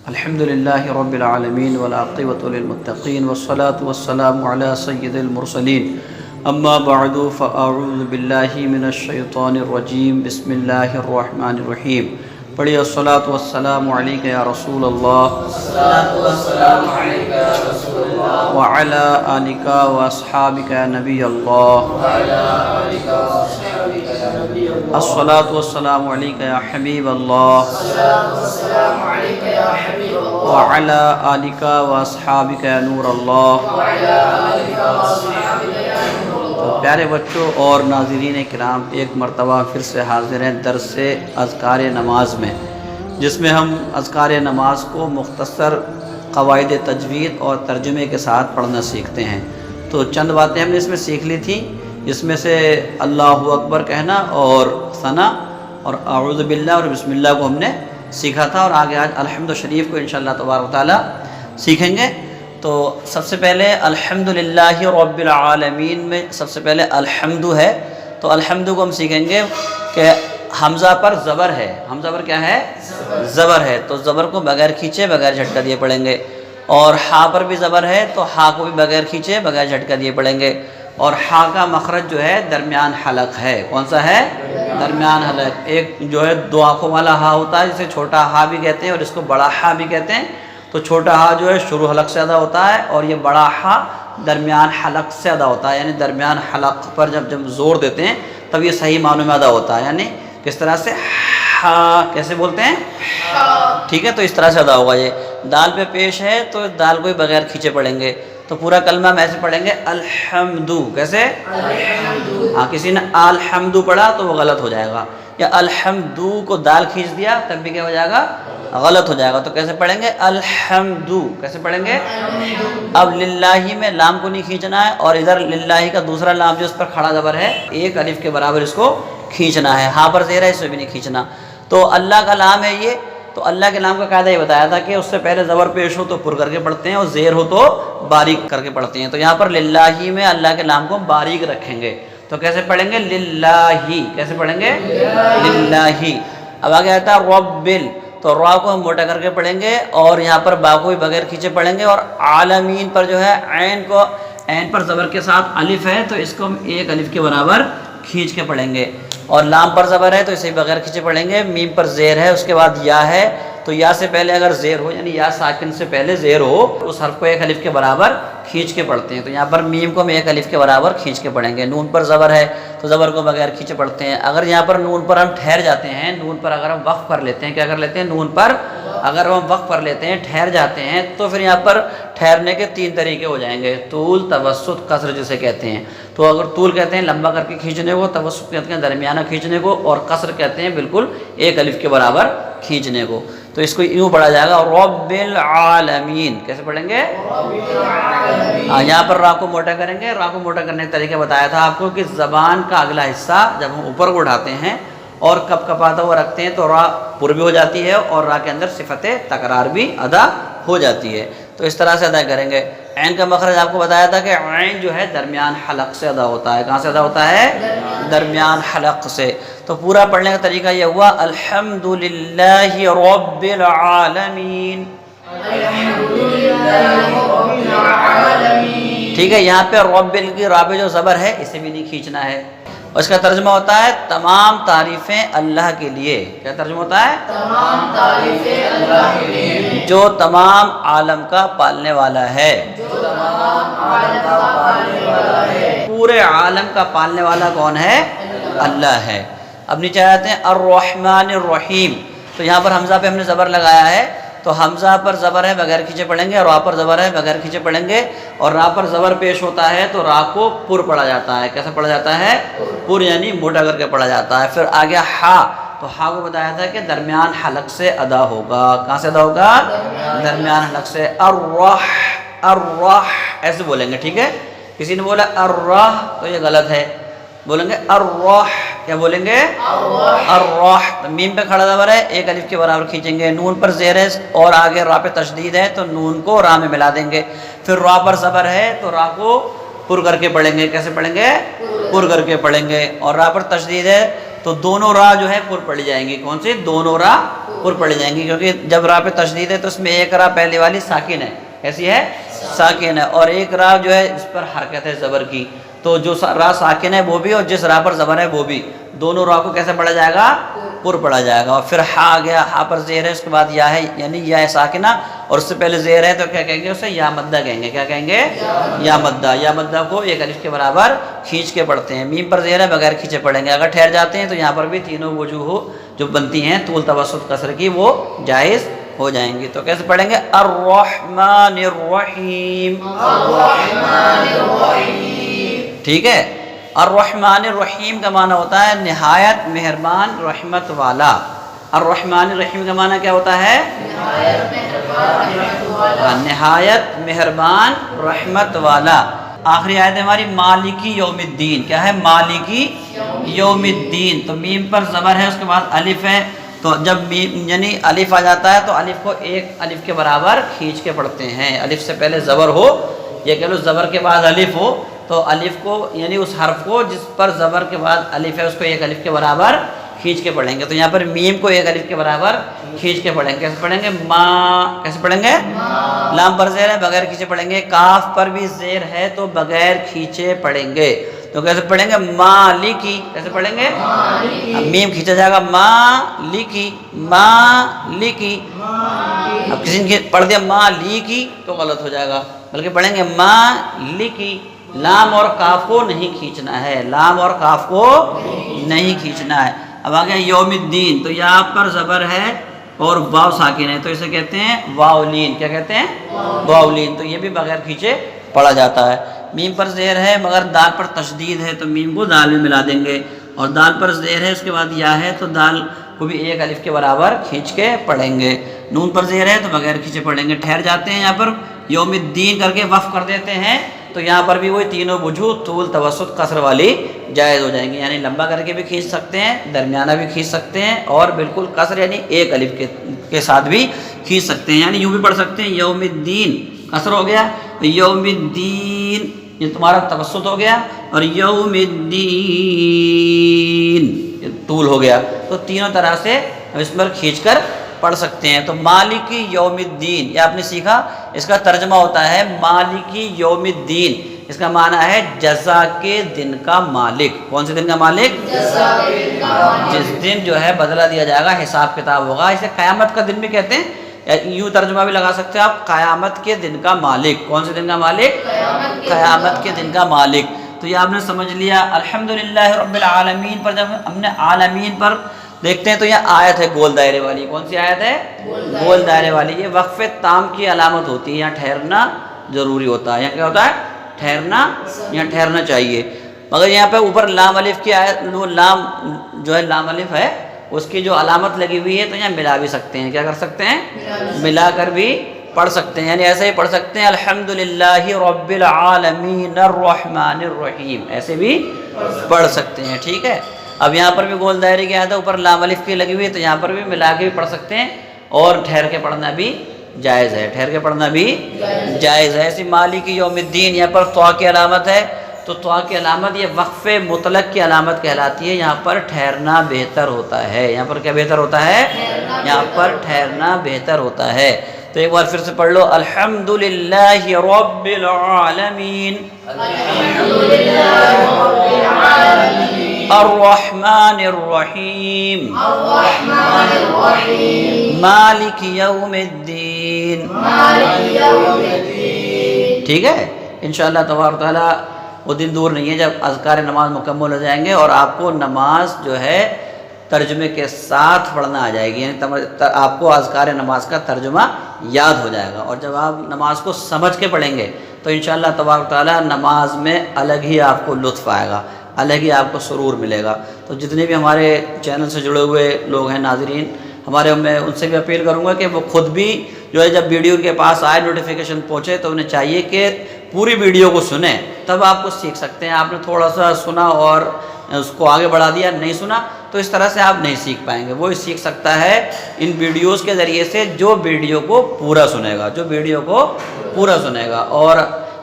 الحمدللہ رب العالمین والعاقبۃ للمتقین والصلاة والسلام علی سید المرسلین اما بعد فاعوذ باللہ من الشیطان الرجیم بسم اللہ الرحمن الرحیم۔ پڑھیے الصلاۃ والسلام علیک یا رسول اللہ وعلی آلک واصحابک یا نبی اللہ۔ الصلاۃ والسلام علیک یا حبیب اللہ وعلی آلک واصحابک یا نور اللہ۔ تو پیارے بچوں اور ناظرین کرام، ایک مرتبہ پھر سے حاضر ہیں درس اذکار نماز میں، جس میں ہم اذکار نماز کو مختصر قواعد تجوید اور ترجمے کے ساتھ پڑھنا سیکھتے ہیں۔ تو چند باتیں ہم نے اس میں سیکھ لی تھیں، جس میں سے اللہ اکبر کہنا اور ثنا اور اعوذ باللہ اور بسم اللہ کو ہم نے سیکھا تھا، اور آگے آج الحمد شریف کو انشاءاللہ تبارک و تعالیٰ سیکھیں گے۔ تو سب سے پہلے الحمدللہ رب العالمین میں سب سے پہلے الحمد ہے، تو الحمد کو ہم سیکھیں گے کہ حمزہ پر زبر ہے۔ حمزہ پر کیا ہے؟ زبر ہے، تو زبر کو بغیر کھینچے بغیر جھٹکا دیے پڑھیں گے۔ اور ہا پر بھی زبر ہے، تو ہا کو بھی بغیر کھینچے بغیر جھٹکا دیے پڑھیں گے۔ اور ہا کا مخرج جو ہے درمیان حلق ہے۔ کون سا ہے؟ درمیان حلق۔ ایک جو ہے دو آنکھوں والا ہا ہوتا ہے، جسے چھوٹا ہا بھی کہتے ہیں اور اس کو بڑا ہا بھی کہتے ہیں۔ تو چھوٹا ہا جو ہے شروع حلق سے ادا ہوتا ہے، اور یہ بڑا ہا درمیان حلق سے ادا ہوتا ہے، یعنی درمیان حلق پر جب زور دیتے ہیں تب یہ صحیح معنوں میں ادا ہوتا ہے۔ یعنی کس طرح سے؟ ہا کیسے بولتے ہیں؟ ٹھیک ہے، تو اس طرح سے ادا ہوگا۔ یہ دال پہ پیش ہے تو دال کو ہی بغیر کھینچے پڑھیں گے۔ تو پورا کلمہ ہم ایسے پڑھیں گے الحمدو۔ کیسے؟ ہاں، کسی نے الحمدو پڑھا تو وہ غلط ہو جائے گا، یا الحمدو کو دال کھینچ دیا تب بھی کیا ہو جائے گا؟ غلط ہو جائے گا۔ تو کیسے پڑھیں گے؟ الحمدو۔ کیسے پڑھیں گے؟ اب للہ میں لام کو نہیں کھینچنا ہے، اور ادھر للہ کا دوسرا لام جو اس پر کھڑا زبر ہے ایک الف کے برابر اس کو کھینچنا ہے۔ ہاں پر زیر ہے، اس میں بھی نہیں کھینچنا۔ تو اللہ کا لام ہے یہ، تو اللہ کے نام کا قاعدہ یہ بتایا تھا کہ اس سے پہلے زبر پیش ہو تو پر کر کے پڑھتے ہیں، اور زیر ہو تو باریک کر کے پڑھتے ہیں۔ تو یہاں پر للہ میں اللہ کے نام کو باریک رکھیں گے۔ تو کیسے پڑھیں گے؟ للہ۔ کیسے پڑھیں گے؟ للہ۔ اب آگے آتا ہے ربل، تو را کو ہم موٹا کر کے پڑھیں گے، اور یہاں پر با کو بھی بغیر کھینچے پڑھیں گے۔ اور عالمین پر جو ہے عین پر زبر کے ساتھ الف ہے، تو اس کو ہم ایک الف کے برابر کھینچ کے پڑھیں گے۔ اور لام پر زبر ہے تو اسے بغیر کھینچے پڑھیں گے۔ میم پر زیر ہے، اس کے بعد یا ہے، تو یا سے پہلے اگر زیر ہو، یعنی یا ساکن سے پہلے زیر ہو، اس حرف کو ایک الف کے برابر کھینچ کے پڑھتے ہیں۔ تو یہاں پر میم کو ہم ایک الف کے برابر کھینچ کے پڑھیں گے۔ نون پر زبر ہے تو زبر کو بغیر کھینچے پڑھتے ہیں۔ اگر یہاں پر نون پر ہم ٹھہر جاتے ہیں، نون پر اگر ہم وقف کر لیتے ہیں، کیا کر لیتے ہیں؟ نون پر اگر ہم وقف کر لیتے ہیں، ٹھہر جاتے ہیں، تو پھر یہاں پر ٹھہرنے کے تین طریقے ہو جائیں گے: طول، توسط، قصر جسے کہتے ہیں۔ تو اگر طول کہتے ہیں لمبا کر کے کھینچنے کو، توسط کہتے ہیں درمیانہ کھینچنے کو، اور قصر کہتے ہیں بالکل ایک الف کے برابر کھینچنے کو۔ تو اس کو یوں پڑھا جائے گا رب العالمین۔ کیسے پڑھیں گے؟ یہاں پر را کو موٹا کریں گے۔ را کو موٹا کرنے کا طریقہ بتایا تھا آپ کو کہ زبان کا اگلا حصہ جب ہم اوپر کو اٹھاتے ہیں اور کپ کپاتا ہوا رکھتے ہیں تو را پر بھی ہو جاتی ہے، اور را کے اندر صفت تکرار بھی ادا ہو جاتی ہے۔ تو اس طرح سے ادا کریں گے۔ عین کا مخرج آپ کو بتایا تھا کہ عین جو ہے درمیان حلق سے ادا ہوتا ہے۔ کہاں سے ادا ہوتا ہے؟ درمیان حلق سے۔ تو پورا پڑھنے کا طریقہ یہ ہوا الحمدللہ رب العالمین۔ ٹھیک ہے، یہاں پہ رب کی را پہ جو زبر ہے اسے بھی نہیں کھینچنا ہے۔ اور اس کا ترجمہ ہوتا ہے تمام تعریفیں اللہ کے لیے۔ کیا ترجمہ ہوتا ہے؟ تمام تعریفیں اللہ کے لیے، جو تمام عالم کا پالنے والا ہے۔ جو تمام عالم کا پالنے والا ہے۔ پورے عالم کا پالنے والا کون ہے؟ اللہ ہے۔ اب نیچے آتے ہیں الرحمن الرحیم، تو یہاں پر حمزہ پہ ہم نے زبر لگایا ہے، تو حمزہ پر زبر ہے بغیر کھینچے پڑھیں گے، اور را پر زبر ہے بغیر کھینچے پڑھیں گے، اور را پر زبر پیش ہوتا ہے تو را کو پر پڑھا جاتا ہے۔ کیسے پڑھا جاتا ہے؟ پر، یعنی موٹا کر کے پڑھا جاتا ہے۔ پھر آگے ہا، تو ہا کو بتایا تھا کہ درمیان حلق سے ادا ہوگا۔ کہاں سے ادا ہوگا؟ درمیان حلق سے۔ الرح ایسے بولیں گے، ٹھیک ہے؟ کسی نے بولا الرح تو یہ غلط ہے، بولیں گے الرح۔ کیا بولیں گے؟ الرح۔ میم پہ کھڑا زبر ہے، ایک الف کے برابر کھینچیں گے۔ نون پر زیر ہے اور آگے را پہ تشدید ہے تو نون کو را میں ملا دیں گے۔ پھر را پر زبر ہے تو را کو پر کر کے پڑھیں گے۔ کیسے پڑھیں گے؟ پر کر کے پڑھیں گے۔ اور را پر تشدید ہے تو دونوں را جو ہے پر پڑھی جائیں گی۔ کون سی؟ دونوں را پر پڑھی جائیں گی، کیونکہ جب را پہ تشدید ہے تو اس میں ایک را پہلے والی ساکن ہے، ایسی ہے ساکن ہے، اور ایک را جو ہے اس پر حرکت ہے زبر کی، تو جو را ساکن ہے وہ بھی اور جس را پر زبر ہے وہ بھی، دونوں را کو کیسے پڑھا جائے گا؟ پر پڑھا جائے گا۔ اور پھر ہا آ گیا، ہا پر زیر ہے، اس کے بعد یا ہے، یعنی یا ساکنہ، اور اس سے پہلے زیر ہے تو کیا کہیں گے؟ اسے یا مدہ کہیں گے۔ کیا کہیں گے؟ یا مدہ۔ یا مدہ کو ایک الف کے برابر کھینچ کے پڑھتے ہیں۔ میم پر زیر ہے، بغیر کھینچے پڑھیں گے۔ اگر ٹھہر جاتے ہیں تو یہاں پر بھی تینوں وجوہ جو بنتی ہیں طول توسط کسر کی وہ جائز ہو جائیں گی۔ تو کیسے پڑھیں گے؟ الرحمن الرحیم، ٹھیک ہے۔ الرحمن الرحیم کا معنی ہوتا ہے نہایت مہربان رحمت والا۔ الرحمن الرحیم کا معنی کیا ہوتا ہے؟ نہایت مہربان رحمت والا۔ آخری آیت ہے ہماری مالکی یوم الدین۔ کیا ہے؟ مالکی یوم الدین۔ تو میم پر زبر ہے، اس کے بعد الف ہے، تو جب میم یعنی الف آ جاتا ہے تو الف کو ایک الف کے برابر کھینچ کے پڑھتے ہیں۔ الف سے پہلے زبر ہو، یہ کہہ لو زبر کے بعد الف ہو، تو الف کو یعنی اس حرف کو جس پر زبر کے بعد الف ہے اس کو ایک الف کے برابر کھینچ کے پڑھیں گے۔ تو یہاں پر میم کو ایک الف کے برابر کھینچ کے پڑھیں گے۔ کیسے پڑھیں گے؟ ما، کیسے پڑھیں گے؟ لام پر زیر ہے، بغیر کھینچے پڑھیں گے۔ کاف پر بھی زیر ہے تو بغیر کھینچے پڑھیں گے۔ تو کیسے پڑھیں گے؟ مالکی۔ کیسے پڑھیں گے؟ میم کھینچا جائے گا، مالکی، مالکی۔ اب کسی نے پڑھ دیا مالکی تو غلط ہو جائے گا، بلکہ پڑھیں گے مالکی۔ لام اور کاف کو نہیں کھینچنا ہے، لام اور کاف کو نہیں کھینچنا ہے۔ اب آ گیا یوم الدین، تو یہاں پر زبر ہے اور واو ساکن ہے، تو اسے کہتے ہیں واولین۔ کیا کہتے ہیں؟ واولین۔ تو یہ بھی بغیر کھینچے پڑھا جاتا ہے۔ میم پر زیر ہے مگر دال پر تشدید ہے تو میم کو دال میں ملا دیں گے، اور دال پر زیر ہے اس کے بعد یا ہے تو دال کو بھی ایک الف کے برابر کھینچ کے پڑھیں گے۔ نون پر زیر ہے تو بغیر کھینچے پڑھیں گے۔ ٹھہر جاتے ہیں یہاں پر یوم الدین کر کے وقف کر دیتے ہیں تو یہاں پر بھی وہی تینوں وجوہ طول توسط قصر والی جائز ہو جائیں گی، یعنی لمبا کر کے بھی کھینچ سکتے ہیں، درمیانہ بھی کھینچ سکتے ہیں، اور بالکل قصر یعنی ایک الف کے ساتھ بھی کھینچ سکتے ہیں، یعنی یوں بھی پڑھ سکتے ہیں یوم الدین، قصر ہو گیا، یوم الدین یہ تمہارا توسط ہو گیا، اور یوم الدین یہ طول ہو گیا۔ تو تینوں طرح سے ہم اس پر کھینچ کر پڑھ سکتے ہیں۔ تو مالکی یوم الدین یہ آپ نے سیکھا، اس کا ترجمہ ہوتا ہے مالکی یوم الدین، اس کا معنی ہے جزا کے دن کا مالک۔ کون سے دن کا مالک؟ جس دن جو ہے بدلہ دیا جائے گا، حساب کتاب ہوگا۔ اسے قیامت کا دن بھی کہتے ہیں، یوں ترجمہ بھی لگا سکتے ہیں آپ، قیامت کے دن کا مالک۔ کون سے دن کا مالک؟ قیامت کے دن کا مالک۔ تو یہ آپ نے سمجھ لیا۔ الحمدللہ رب العالمین پر جب ہم نے عالمین پر دیکھتے ہیں تو یہ آیت ہے گول دائرے والی۔ کون سی آیت ہے؟ گول دائرے والی۔ یہ وقف تام کی علامت ہوتی ہے، یہاں ٹھہرنا ضروری ہوتا ہے۔ یہاں کیا ہوتا ہے؟ ٹھہرنا، یہاں ٹھہرنا چاہیے۔ مگر یہاں پہ اوپر لام الف کی آیت، لام جو ہے لام الف ہے اس کی جو علامت لگی ہوئی ہے تو یہاں ملا بھی سکتے ہیں۔ کیا کر سکتے ہیں؟ ملا کر بھی پڑھ سکتے ہیں، یعنی ایسے ہی پڑھ سکتے ہیں الحمدللہ رب العالمین الرحمن الرحیم، ایسے بھی پڑھ سکتے ہیں، ٹھیک ہے۔ اب یہاں پر بھی گول دائرے کی آیت ہے، اوپر لام الف کی لگی ہوئی ہے تو یہاں پر بھی ملا کے بھی پڑھ سکتے ہیں، اور ٹھہر کے پڑھنا بھی جائز ہے، ٹھہر کے پڑھنا بھی جائز ہے۔ ایسی مالک یوم الدین، یہاں پر طوا کی علامت ہے، تو طوا کی علامت یہ وقف مطلق کی علامت کہلاتی ہے۔ یہاں پر ٹھہرنا بہتر ہوتا ہے۔ یہاں پر کیا بہتر ہوتا ہے؟ یہاں پر ٹھہرنا بہتر ہوتا ہے۔ تو ایک بار پھر سے پڑھ لو، الحمدللہ رب العالمین الرحمن الرحیم مالک یوم الدین۔ ٹھیک ہے، انشاءاللہ تبارک و تعالیٰ وہ دن دور نہیں ہے جب اذکار نماز مکمل ہو جائیں گے اور آپ کو نماز جو ہے ترجمے کے ساتھ پڑھنا آ جائے گی، یعنی آپ کو اذکار نماز کا ترجمہ یاد ہو جائے گا، اور جب آپ نماز کو سمجھ کے پڑھیں گے تو انشاءاللہ تبارک و تعالیٰ نماز میں الگ ہی آپ کو لطف آئے گا، الگ ہی آپ کو سرور ملے گا۔ تو جتنے بھی ہمارے چینل سے جڑے ہوئے لوگ ہیں ناظرین ہمارے، میں ان سے بھی اپیل کروں گا کہ وہ خود بھی جو ہے جب ویڈیو کے پاس آئے نوٹیفیکیشن پہنچے تو انہیں چاہیے کہ پوری ویڈیو کو سنیں، تب آپ کو سیکھ سکتے ہیں۔ آپ نے تھوڑا سا سنا اور اس کو آگے بڑھا دیا، نہیں سنا، تو اس طرح سے آپ نہیں سیکھ پائیں گے۔ وہ سیکھ سکتا ہے ان ویڈیوز کے ذریعے سے جو ویڈیو کو پورا سنے گا، جو ویڈیو کو پورا سنے گا۔ اور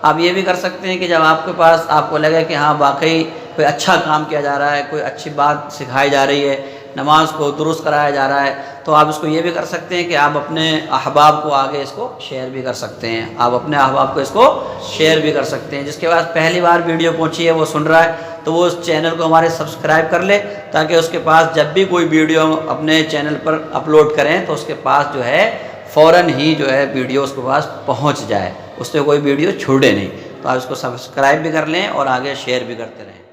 آپ یہ بھی کر سکتے ہیں کہ جب آپ کے پاس آپ کو لگے کہ ہاں واقعی کوئی اچھا کام کیا جا رہا ہے، کوئی اچھی بات سکھائی جا رہی ہے، نماز کو درست کرایا جا رہا ہے، تو آپ اس کو یہ بھی کر سکتے ہیں کہ آپ اپنے احباب کو آگے اس کو شیئر بھی کر سکتے ہیں، آپ اپنے احباب کو اس کو شیئر بھی کر سکتے ہیں۔ جس کے بعد پہلی بار ویڈیو پہنچی ہے وہ سن رہا ہے تو وہ اس چینل کو ہمارے سبسکرائب کر لے، تاکہ اس کے پاس جب بھی کوئی ویڈیو ہم اپنے چینل پر اپلوڈ کریں تو اس کے پاس جو ہے فوراً ہی جو ہے ویڈیو اس کے پاس پہنچ جائے، اس سے کوئی ویڈیو چھوڑے نہیں۔ تو آپ اس کو سبسکرائب بھی کر لیں اور آگے شیئر بھی کرتے رہیں۔